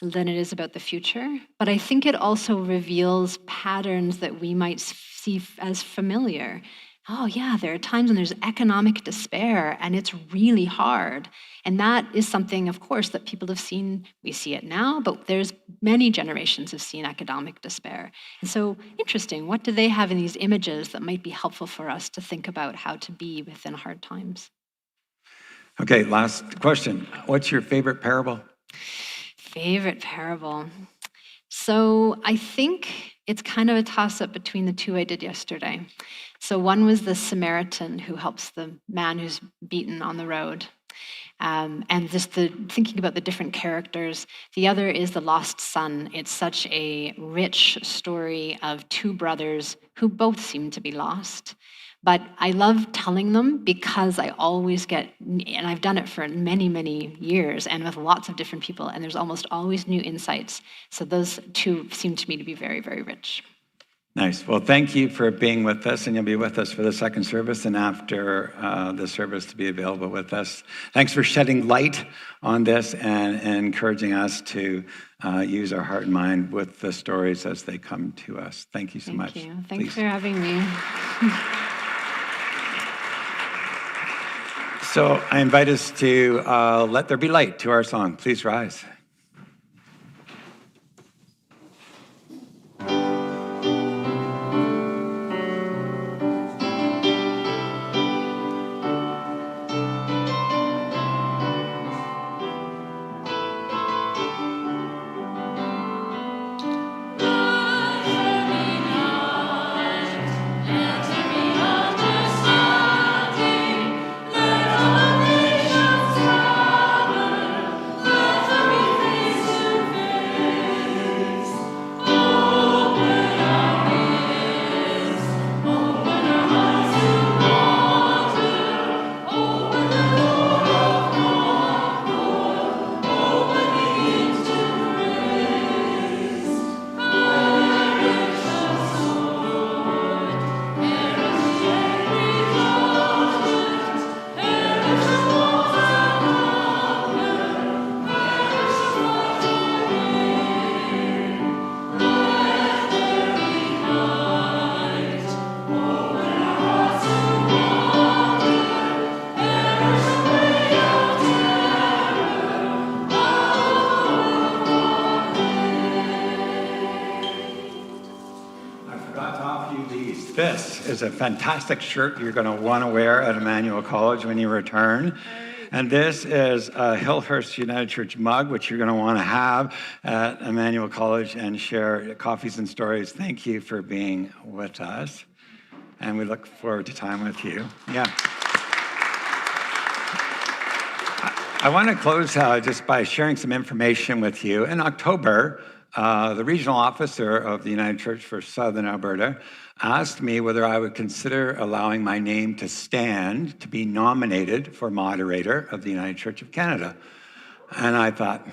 than it is about the future, but I think it also reveals patterns that we might see as familiar. Oh yeah, there are times when there's economic despair and it's really hard. And that is something, of course, that people have seen. We see it now, but there's many generations have seen economic despair. And so interesting, what do they have in these images that might be helpful for us to think about how to be within hard times?
Okay, last question. What's your favorite parable?
Favorite parable. So I think it's kind of a toss-up between the two I did yesterday. So one was the Samaritan who helps the man who's beaten on the road. And just thinking about the different characters. The other is the lost son. It's such a rich story of 2 brothers who both seem to be lost. But I love telling them because I always get, and I've done it for many, many years and with lots of different people, and there's almost always new insights. So those 2 seem to me to be very, very rich.
Nice. Well, thank you for being with us, and you'll be with us for the second service and after the service to be available with us. Thanks for shedding light on this and encouraging us to use our heart and mind with the stories as they come to us. Thank you so much.
Thank you. Thanks
Please.
for having me.
So I invite us to Let There Be Light to our song. Please rise. This is a fantastic shirt you're going to want to wear at Emmanuel College when you return. And this is a Hillhurst United Church mug, which you're going to want to have at Emmanuel College and share coffees and stories. Thank you for being with us. And we look forward to time with you. Yeah. I want to close just by sharing some information with you. In October, the regional officer of the United Church for Southern Alberta asked me whether I would consider allowing my name to stand to be nominated for moderator of the United Church of Canada. And I thought,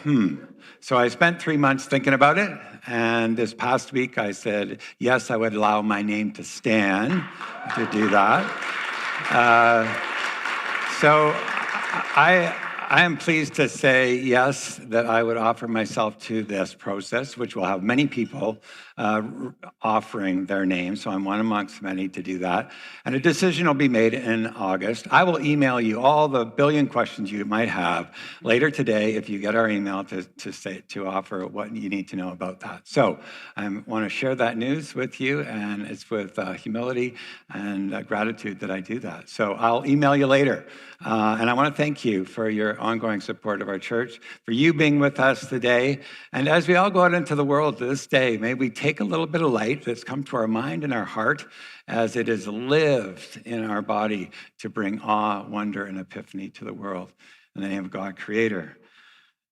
So I spent 3 months thinking about it. And this past week I said, yes, I would allow my name to stand to do that. So I am pleased to say, yes, that I would offer myself to this process, which will have many people offering their names. So I'm one amongst many to do that. And a decision will be made in August. I will email you all the billion questions you might have later today if you get our email to offer what you need to know about that. So I want to share that news with you, and it's with humility and gratitude that I do that. So I'll email you later. And I want to thank you for your ongoing support of our church, for you being with us today. And as we all go out into the world this day, may we take a little bit of light that's come to our mind and our heart as it is lived in our body to bring awe, wonder, and epiphany to the world. In the name of God, Creator,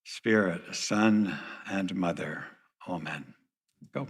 Spirit, Son, and Mother. Amen. Go.